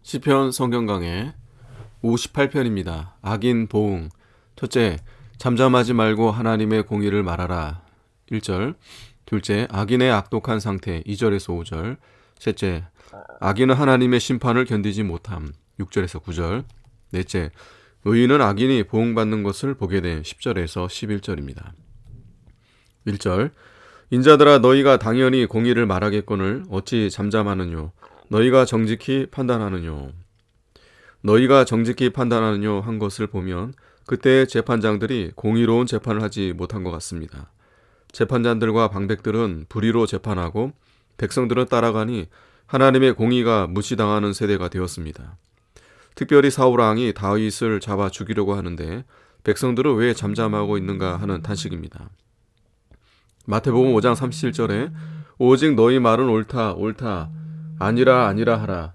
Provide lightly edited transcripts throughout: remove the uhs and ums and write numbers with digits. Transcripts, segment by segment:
시편 성경 강해 58편입니다. 악인 보응. 첫째, 잠잠하지 말고 하나님의 공의를 말하라. 1절. 둘째, 악인의 악독한 상태. 2절에서 5절. 셋째, 악인은 하나님의 심판을 견디지 못함. 6절에서 9절. 넷째, 의인은 악인이 보응받는 것을 보게 된 10절에서 11절입니다. 1절. 인자들아, 너희가 당연히 공의를 말하겠거늘 어찌 잠잠하느뇨. 너희가 정직히 판단하느뇨. 너희가 정직히 판단하느뇨 한 것을 보면 그때의 재판장들이 공의로운 재판을 하지 못한 것 같습니다. 재판장들과 방백들은 불의로 재판하고 백성들은 따라가니 하나님의 공의가 무시당하는 세대가 되었습니다. 특별히 사울 왕이 다윗을 잡아 죽이려고 하는데 백성들은 왜 잠잠하고 있는가 하는 탄식입니다. 마태복음 5장 37절에 오직 너희 말은 옳다 옳다 아니라 아니라 하라.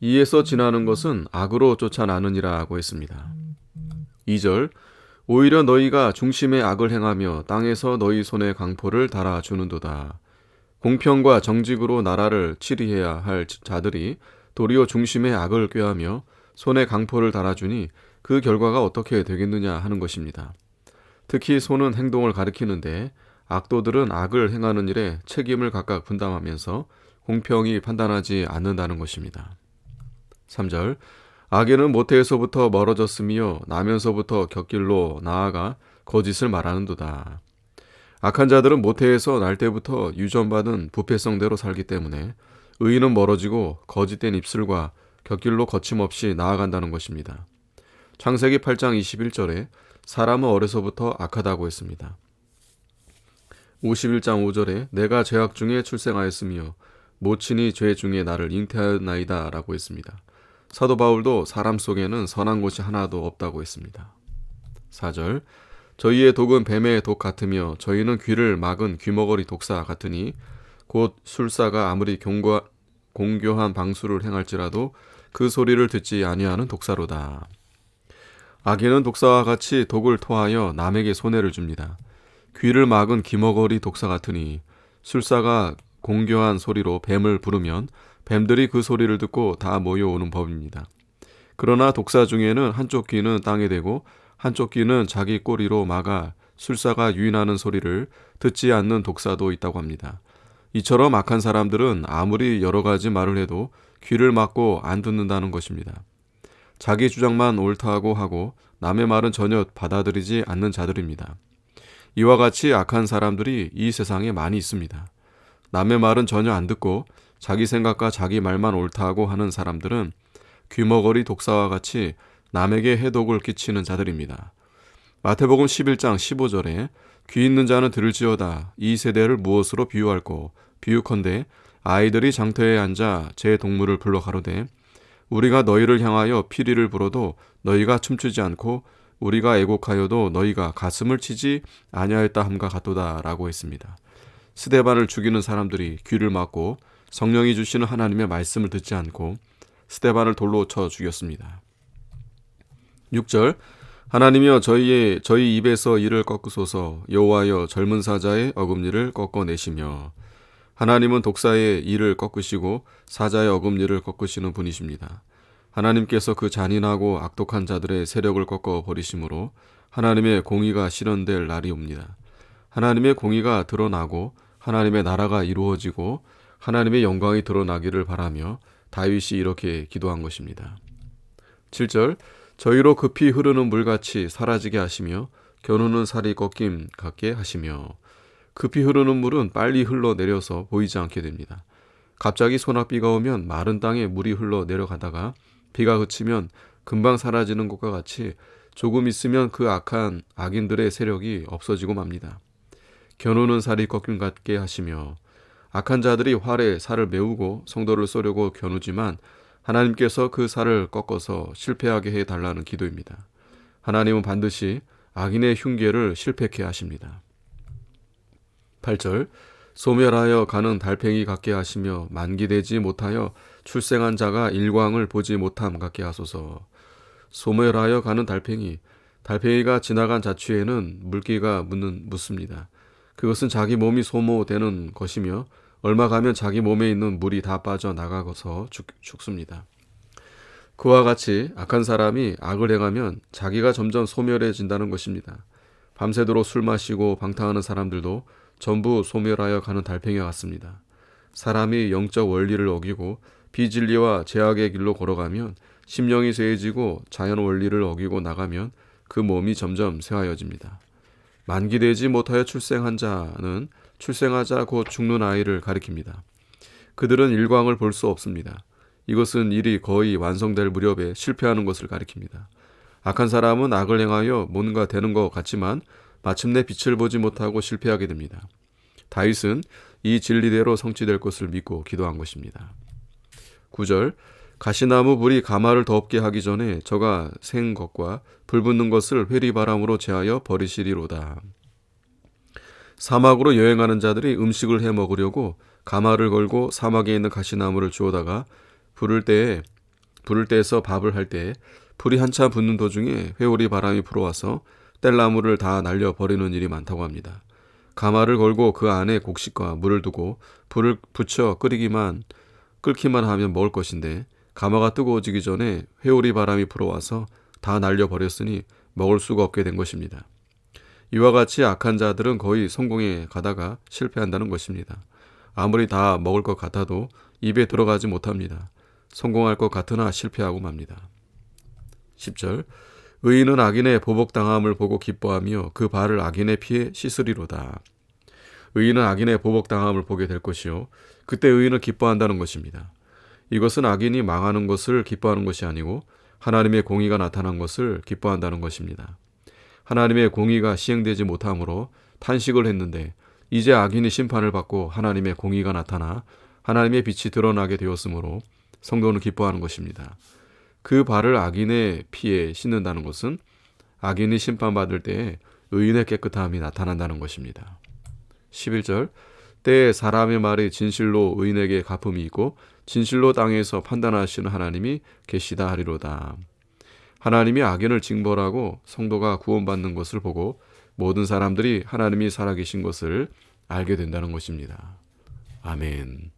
이에서 지나는 것은 악으로 쫓아나느니라 하고 했습니다. 2절. 오히려 너희가 중심에 악을 행하며 땅에서 너희 손에 강포를 달아주는도다. 공평과 정직으로 나라를 치리해야 할 자들이 도리어 중심에 악을 꾀하며 손에 강포를 달아주니 그 결과가 어떻게 되겠느냐 하는 것입니다. 특히 손은 행동을 가리키는데 악도들은 악을 행하는 일에 책임을 각각 분담하면서 공평히 판단하지 않는다는 것입니다. 3절. 악인은 모태에서부터 멀어졌으며 나면서부터 곁길로 나아가 거짓을 말하는도다. 악한 자들은 모태에서 날 때부터 유전받은 부패성대로 살기 때문에 의인은 멀어지고 거짓된 입술과 곁길로 거침없이 나아간다는 것입니다. 창세기 8장 21절에 사람은 어려서부터 악하다고 했습니다. 51장 5절에 내가 죄악 중에 출생하였으며 모친이 죄 중에 나를 잉태하였나이다 라고 했습니다. 사도 바울도 사람 속에는 선한 곳이 하나도 없다고 했습니다. 4절. 저희의 독은 뱀의 독 같으며 저희는 귀를 막은 귀머거리 독사 같으니 곧 술사가 아무리 공교한 방수를 행할지라도 그 소리를 듣지 아니하는 독사로다. 악인은 독사와 같이 독을 토하여 남에게 손해를 줍니다. 귀를 막은 귀머거리 독사 같으니 술사가 공교한 소리로 뱀을 부르면 뱀들이 그 소리를 듣고 다 모여오는 법입니다. 그러나 독사 중에는 한쪽 귀는 땅에 대고 한쪽 귀는 자기 꼬리로 막아 술사가 유인하는 소리를 듣지 않는 독사도 있다고 합니다. 이처럼 악한 사람들은 아무리 여러 가지 말을 해도 귀를 막고 안 듣는다는 것입니다. 자기 주장만 옳다고 하고 남의 말은 전혀 받아들이지 않는 자들입니다. 이와 같이 악한 사람들이 이 세상에 많이 있습니다. 남의 말은 전혀 안 듣고 자기 생각과 자기 말만 옳다고 하는 사람들은 귀머거리 독사와 같이 남에게 해독을 끼치는 자들입니다. 마태복음 11장 15절에 귀 있는 자는 들을지어다. 이 세대를 무엇으로 비유할꼬? 비유컨대 아이들이 장터에 앉아 제 동물을 불러 가로되 우리가 너희를 향하여 피리를 불어도 너희가 춤추지 않고 우리가 애곡하여도 너희가 가슴을 치지 아니하였다 함과 같도다 라고 했습니다. 스데반을 죽이는 사람들이 귀를 막고 성령이 주시는 하나님의 말씀을 듣지 않고 스데반을 돌로 쳐 죽였습니다. 6절. 하나님이여 저희 입에서 이를 꺾으소서. 여호와여 젊은 사자의 어금니를 꺾어내시며. 하나님은 독사의 이를 꺾으시고 사자의 어금니를 꺾으시는 분이십니다. 하나님께서 그 잔인하고 악독한 자들의 세력을 꺾어버리심으로 하나님의 공의가 실현될 날이 옵니다. 하나님의 공의가 드러나고 하나님의 나라가 이루어지고 하나님의 영광이 드러나기를 바라며 다윗이 이렇게 기도한 것입니다. 7절. 저희로 급히 흐르는 물같이 사라지게 하시며 겨누는 살이 꺾임 같게 하시며. 급히 흐르는 물은 빨리 흘러내려서 보이지 않게 됩니다. 갑자기 소낙비가 오면 마른 땅에 물이 흘러내려가다가 비가 그치면 금방 사라지는 것과 같이 조금 있으면 그 악한 악인들의 세력이 없어지고 맙니다. 겨누는 살이 꺾임 같게 하시며. 악한 자들이 활에 살을 메우고 성도를 쏘려고 겨누지만 하나님께서 그 살을 꺾어서 실패하게 해달라는 기도입니다. 하나님은 반드시 악인의 흉계를 실패케 하십니다. 8절. 소멸하여 가는 달팽이 같게 하시며 만기되지 못하여 출생한 자가 일광을 보지 못함 같게 하소서. 소멸하여 가는 달팽이가 지나간 자취에는 물기가 묻습니다. 그것은 자기 몸이 소모되는 것이며 얼마 가면 자기 몸에 있는 물이 다 빠져나가서 죽습니다. 그와 같이 악한 사람이 악을 행하면 자기가 점점 소멸해진다는 것입니다. 밤새도록 술 마시고 방탕하는 사람들도 전부 소멸하여 가는 달팽이와 같습니다. 사람이 영적 원리를 어기고 비진리와 죄악의 길로 걸어가면 심령이 쇠해지고 자연 원리를 어기고 나가면 그 몸이 점점 쇠하여집니다. 만기되지 못하여 출생한 자는 출생하자 곧 죽는 아이를 가리킵니다. 그들은 일광을 볼 수 없습니다. 이것은 일이 거의 완성될 무렵에 실패하는 것을 가리킵니다. 악한 사람은 악을 행하여 뭔가 되는 것 같지만 마침내 빛을 보지 못하고 실패하게 됩니다. 다윗은 이 진리대로 성취될 것을 믿고 기도한 것입니다. 9절 가시나무 불이 가마를 덥게 하기 전에 저가 생 것과 불붙는 것을 회리바람으로 제하여 버리시리로다. 사막으로 여행하는 자들이 음식을 해 먹으려고 가마를 걸고 사막에 있는 가시나무를 주워다가 부를 때에서 밥을 할 때 불이 한참 붙는 도중에 회오리 바람이 불어와서 뗄나무를 다 날려버리는 일이 많다고 합니다. 가마를 걸고 그 안에 곡식과 물을 두고 불을 붙여 끓기만 하면 먹을 것인데 가마가 뜨거워지기 전에 회오리 바람이 불어와서 다 날려버렸으니 먹을 수가 없게 된 것입니다. 이와 같이 악한 자들은 거의 성공에 가다가 실패한다는 것입니다. 아무리 다 먹을 것 같아도 입에 들어가지 못합니다. 성공할 것 같으나 실패하고 맙니다. 10절 의인은 악인의 보복당함을 보고 기뻐하며 그 발을 악인의 피에 씻으리로다. 의인은 악인의 보복당함을 보게 될 것이요 그때 의인은 기뻐한다는 것입니다. 이것은 악인이 망하는 것을 기뻐하는 것이 아니고 하나님의 공의가 나타난 것을 기뻐한다는 것입니다. 하나님의 공의가 시행되지 못함으로 탄식을 했는데 이제 악인이 심판을 받고 하나님의 공의가 나타나 하나님의 빛이 드러나게 되었으므로 성도는 기뻐하는 것입니다. 그 발을 악인의 피에 씻는다는 것은 악인이 심판받을 때에 의인의 깨끗함이 나타난다는 것입니다. 11절 때에 사람의 말이 진실로 의인에게 갚음이 있고 진실로 땅에서 판단하시는 하나님이 계시다 하리로다. 하나님이 악인을 징벌하고 성도가 구원받는 것을 보고 모든 사람들이 하나님이 살아계신 것을 알게 된다는 것입니다. 아멘.